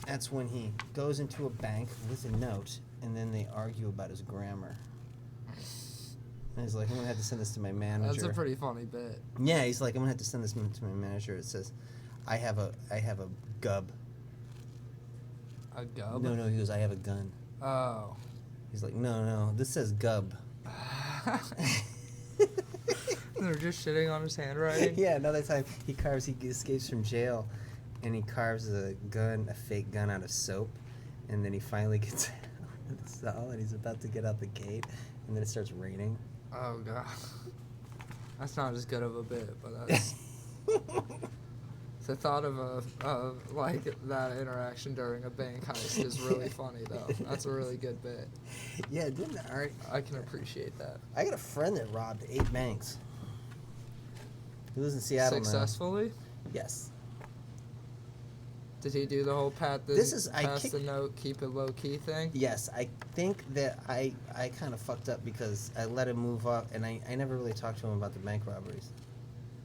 that's when he goes into a bank with a note, and then they argue about his grammar. And he's like, I'm gonna have to send this to my manager. That's a pretty funny bit. Yeah, he's like, I'm gonna have to send this to my manager. It says, I have a gub. A gub? No, he goes, I have a gun. Oh. He's like, no, this says gub. They're just shitting on his handwriting? Yeah, another time he escapes from jail, and he carves a fake gun out of soap, and then he finally gets out of the cell, and he's about to get out the gate, and then it starts raining. Oh, God. That's not as good of a bit, but that's... The thought of like that interaction during a bank heist is really funny though. That's a really good bit. Yeah, I can appreciate that. I got a friend that robbed 8 banks. He lives in Seattle Successfully? now. Yes. Did he do the whole pass the note, keep it low key thing? Yes, I think that I kind of fucked up because I let him move up, and I never really talked to him about the bank robberies.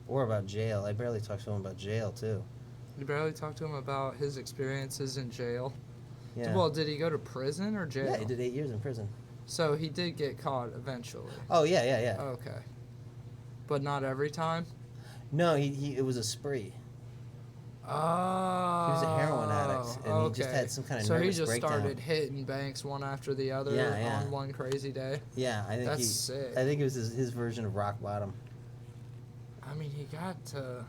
Or about jail. I barely talked to him about jail, too. You barely talked to him about his experiences in jail? Yeah. Well, did he go to prison or jail? Yeah, he did 8 years in prison. So he did get caught eventually? Oh, yeah. Okay. But not every time? No, it was a spree. Oh. He was a heroin addict, and he just had some kind of nervous breakdown. So he just started hitting banks one after the other on one crazy day? Yeah, I think that's sick. I think it was his version of rock bottom. I mean, he got to...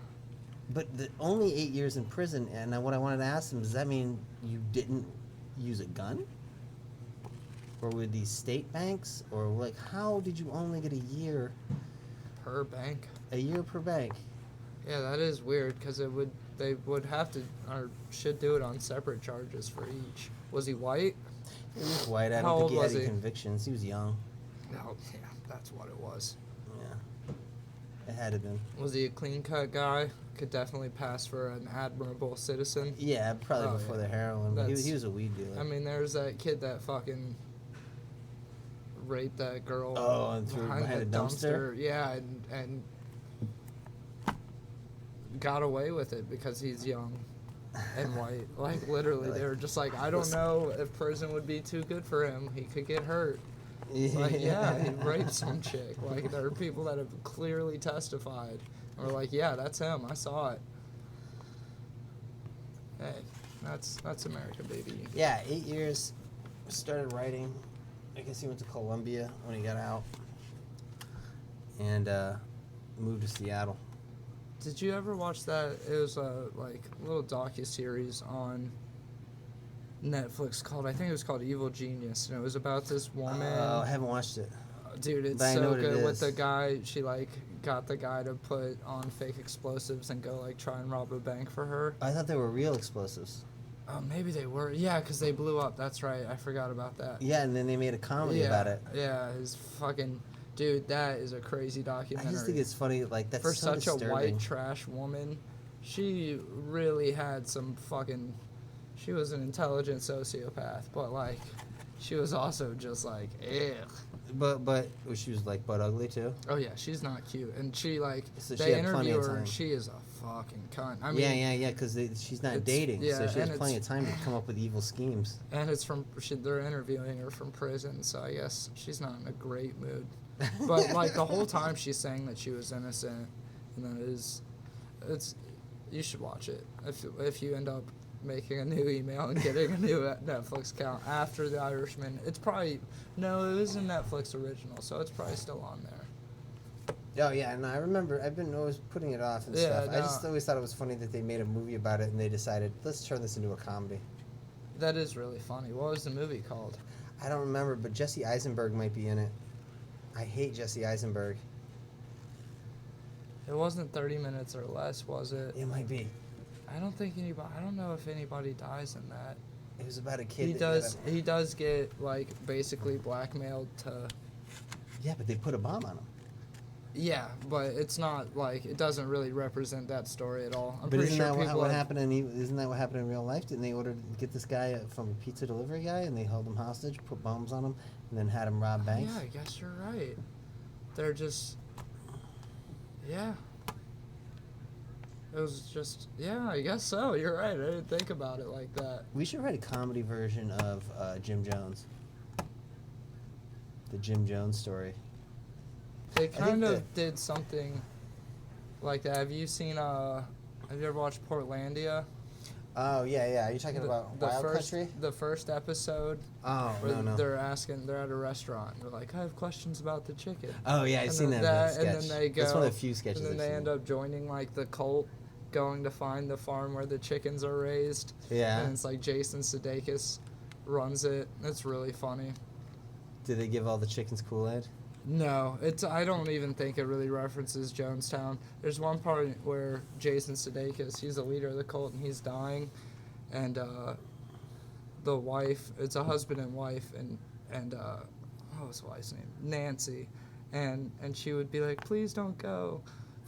But only 8 years in prison, and what I wanted to ask him, does that mean you didn't use a gun? Or were these state banks? Or, like, how did you only get a year? Per bank? A year per bank. Yeah, that is weird, because they would have to, or should do it on separate charges for each. Was he white? He was white. I don't think he had any convictions. He was young. Oh, yeah, that's what it was. It had to been. Was he a clean-cut guy? Could definitely pass for an admirable citizen? Yeah, probably before the heroin. He was a weed dealer. I mean, there's that kid that fucking raped that girl and threw her behind a dumpster? Yeah, and got away with it because he's young and white. Like, literally, they were just like, I don't know if prison would be too good for him. He could get hurt. Like, yeah, he raped some chick. Like, there are people that have clearly testified. Or like, yeah, that's him. I saw it. Hey, that's America, baby. Yeah, 8 years. Started writing. I guess he went to Columbia when he got out. And moved to Seattle. Did you ever watch that? It was a little docuseries on Netflix called, I think it was called Evil Genius, and it was about this woman. Oh, I haven't watched it. Dude, it's so good with the guy. She got the guy to put on fake explosives and go try and rob a bank for her. I thought they were real explosives. Oh, maybe they were. Yeah, because they blew up. That's right. I forgot about that. Yeah, and then they made a comedy about it. Yeah, his fucking... Dude, that is a crazy documentary. I just think it's funny, that's for so such disturbing. A white trash woman, she really had some fucking... She was an intelligent sociopath, but, she was also just, ugh. But she was, butt ugly, too? Oh, yeah, she's not cute. And she, so they interview her, and she is a fucking cunt. I mean... Yeah, because she's not dating, so she has plenty of time to come up with evil schemes. And it's they're interviewing her from prison, so I guess she's not in a great mood. But, the whole time she's saying that she was innocent, and then you should watch it. If you end up making a new email and getting a new Netflix account after The Irishman, it's probably... No, it was a Netflix original, so it's probably still on there. Oh, yeah, no, I remember. I've been always putting it off and stuff. No. I just always thought it was funny that they made a movie about it, and they decided, let's turn this into a comedy. That is really funny. What was the movie called? I don't remember, but Jesse Eisenberg might be in it. I hate Jesse Eisenberg. It wasn't 30 minutes or less, was it? It might be. I don't know if anybody dies in that. It was about a kid. He does get basically blackmailed to. Yeah, but they put a bomb on him. Yeah, but it's not it doesn't really represent that story at all. But isn't that what happened in real life? Didn't they get this guy from a pizza delivery guy, and they held him hostage, put bombs on him, and then had him rob banks? Yeah, I guess you're right. They're just. Yeah. It was just, yeah, I guess so. You're right. I didn't think about it like that. We should write a comedy version of Jim Jones. The Jim Jones story. They think kind of that- did something like that. Have you ever watched Portlandia? Oh yeah. Are you talking about Wild Country? The first episode Oh where no. they're at a restaurant. They're like, I have questions about the chicken. Oh yeah, I've And seen then that sketch. and then they go. That's one of the few sketches. And then I've they seen. end up joining like the cult, going to find the farm where the chickens are raised. Yeah. And it's like Jason Sudeikis runs it. It's really funny. Did they give all the chickens Kool-Aid? No, I don't even think it really references Jonestown. There's one part where Jason Sudeikis, he's the leader of the cult, and he's dying, and the wife, it's a husband and wife, and what was the wife's name? Nancy, and she would be like, please don't go,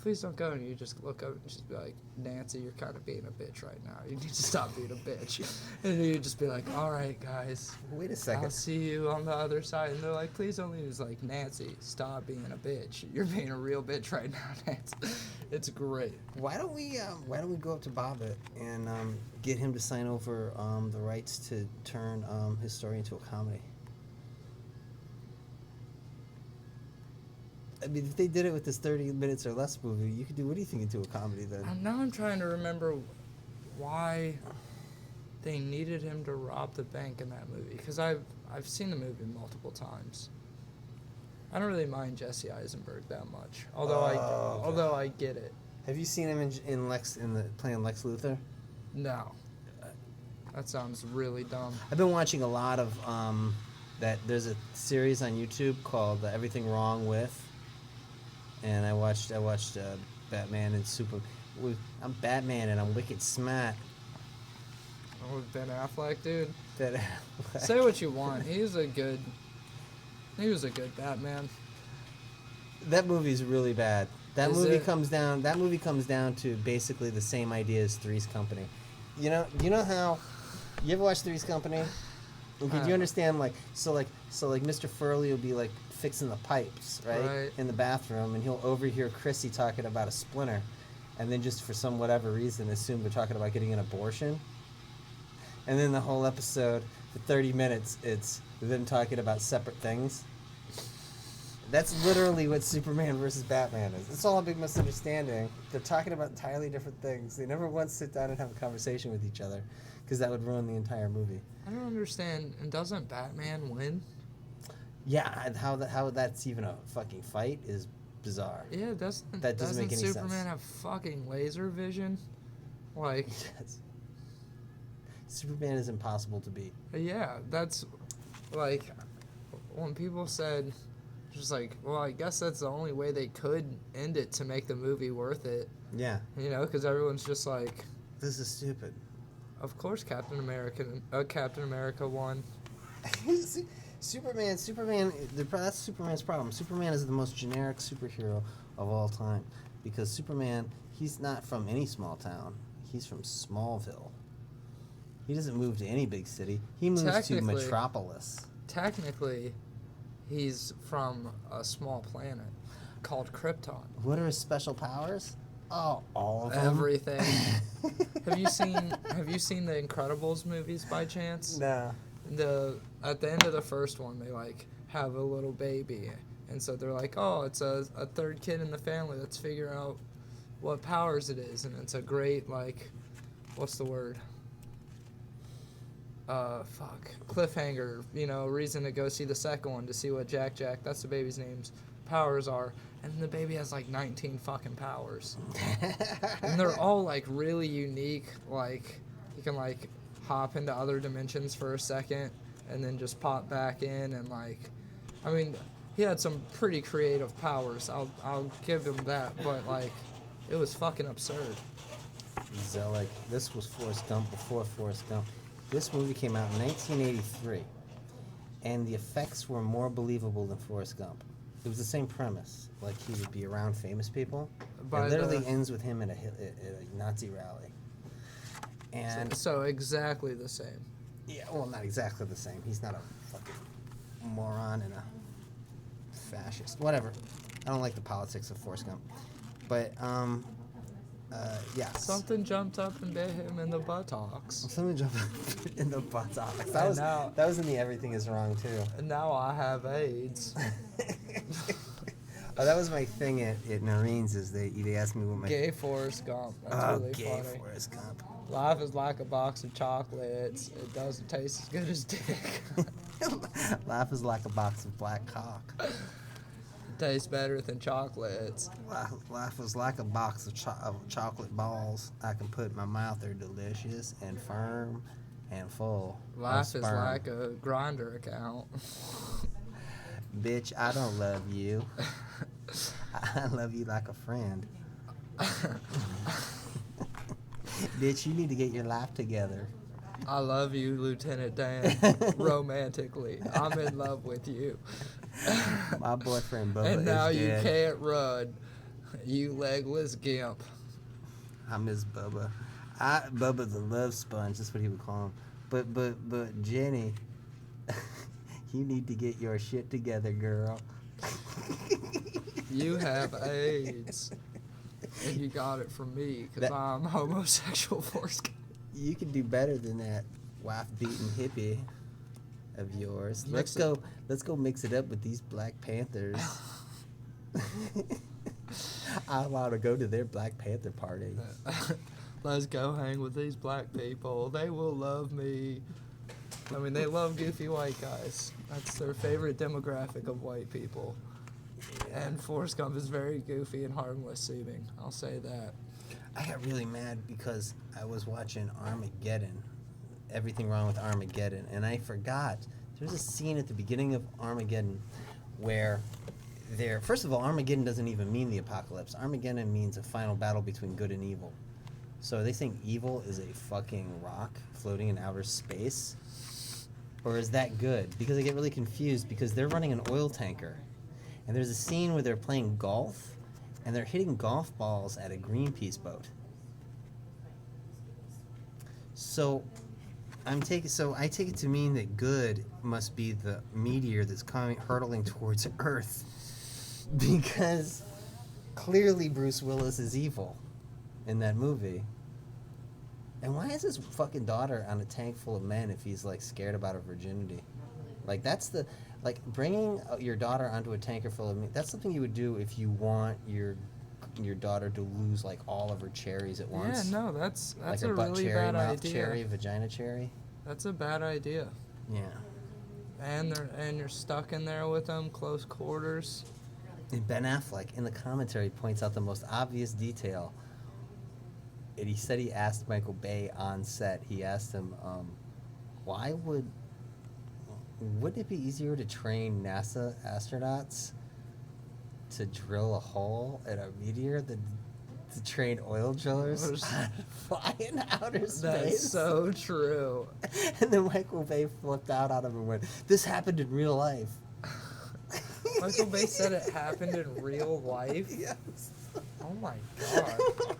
and you just look up and just be like, Nancy, you're kind of being a bitch right now. You need to stop being a bitch. And you just be like, all right, guys. Wait a second. I'll see you on the other side. And they're like, please don't leave. It's like, Nancy, stop being a bitch. You're being a real bitch right now, Nancy. It's great. Why don't we go up to Bobbitt and get him to sign over the rights to turn his story into a comedy? I mean, if they did it with this 30 minutes or less movie, you could do anything into a comedy then. Now I'm trying to remember why they needed him to rob the bank in that movie. Because I've seen the movie multiple times. I don't really mind Jesse Eisenberg that much. Although I get it. Have you seen him playing Lex Luthor? No. That sounds really dumb. I've been watching a lot of that. There's a series on YouTube called Everything Wrong With, and I watched Batman and Super. I'm Batman and I'm wicked smart. Oh, Ben Affleck, dude. That Say what you want. He was a good Batman. that movie's really bad. That Is movie it? comes down to basically the same idea as Three's Company. You know how you ever watch Three's Company? Okay, do you understand so Mr. Furley will be like fixing the pipes, right? In the bathroom, and he'll overhear Chrissy talking about a splinter, and then just for some whatever reason assume they're talking about getting an abortion. And then the whole episode, for 30 minutes, it's them talking about separate things. That's literally what Superman versus Batman is. It's all a big misunderstanding. They're talking about entirely different things. They never once sit down and have a conversation with each other, because that would ruin the entire movie. I don't understand. And doesn't Batman win? Yeah, and how that's even a fucking fight is bizarre. Yeah, That doesn't make any sense. Superman have fucking laser vision? Like, Yes. Superman is impossible to beat. yeah, that's like when people said, just like, well, I guess that's the only way they could end it to make the movie worth it. Yeah. You know, because everyone's just like, This is stupid. of course Captain America won. Superman, that's Superman's problem. Superman is the most generic superhero of all time, because Superman, he's not from any small town. He's from Smallville. He doesn't move to any big city. He moves to Technically- Metropolis. Technically, he's from a small planet called Krypton. What are his special powers? Oh, all of them. Everything. Have you seen the Incredibles movies by chance? No. At the end of the first one, they like have a little baby, and so they're like, oh, it's a third kid in the family. Let's figure out what powers it is, and it's a great like, what's the word? Cliffhanger. You know, reason to go see the second one to see what Jack, that's the baby's name's powers are, and the baby has like 19 fucking powers, and they're all like really unique. Like he can like hop into other dimensions for a second and then just pop back in, and like, I mean, he had some pretty creative powers. I'll give him that, but like, it was fucking absurd. So, like, this was Forrest Gump before Forrest Gump. This movie came out in 1983, and the effects were more believable than Forrest Gump. It was the same premise, like he would be around famous people. By It literally the- ends with him at a Nazi rally. And So exactly the same. yeah, well, not exactly the same. He's not a fucking moron and a fascist. Whatever. I don't like the politics of Forrest Gump. But Yes. Something jumped up and bit him in the buttocks. Something jumped in the buttocks. And That was now- that was in the Everything Is Wrong too. And now I have AIDS. Oh, that was my thing at Marines. Is they asked me what my Gay Forrest Gump. That's oh, really gay funny. Forrest Gump. Life is like a box of chocolates. It doesn't taste as good as dick. Life is like a box of black cock. It tastes better than chocolates. Life is like a box of chocolate balls. I can put in my mouth. They're delicious and firm and full. of Life is sperm. like a grinder account. Bitch, I don't love you. I love you like a friend. Bitch, you need to get your life together. I love you, Lieutenant Dan. Romantically, I'm in love with you. My boyfriend Bubba And now is you dead. can't run, you legless gimp. I miss Bubba. Bubba's a love sponge. That's what he would call him. But Jenny, you need to get your shit together, girl. You have AIDS. And you got it from me, because I'm homosexual Forrest Gump. You can do better than that, wife-beating hippie of yours. Mix Let's go mix it up with these Black Panthers. I want to go to their Black Panther party. Let's go hang with these black people. They will love me. I mean, they love goofy white guys. That's their favorite demographic of white people. And Forrest Gump is very goofy and harmless seeming. I'll say that. I got really mad because I was watching Armageddon, Everything Wrong with Armageddon, and I forgot. There's a scene at the beginning of Armageddon where first of all, Armageddon doesn't even mean the apocalypse. Armageddon means a final battle between good and evil. So are they saying evil is a fucking rock floating in outer space? Or is that good? Because I get really confused because they're running an oil tanker. And there's a scene where they're playing golf and they're hitting golf balls at a Greenpeace boat. So I take it to mean that good must be the meteor that's hurtling towards Earth, because clearly Bruce Willis is evil in that movie. And why is his fucking daughter on a tank full of men if he's like scared about her virginity? Like bringing your daughter onto a tanker full of men. That's something you would do if you want your daughter to lose like all of her cherries at once. Yeah, no, that's like a a butt really cherry, bad mouth idea. cherry, vagina cherry. That's a bad idea. Yeah. And you're stuck in there with them, close quarters. And Ben Affleck in the commentary points out the most obvious detail. And he said he asked Michael Bay on set. He asked him, wouldn't it be easier to train NASA astronauts to drill a hole in a meteor than to train oil drillers how to fly in outer space? That's so true. And then Michael Bay flipped out on him and went, "This happened in real life." Michael Bay said it happened in real life. Yes. Oh my god.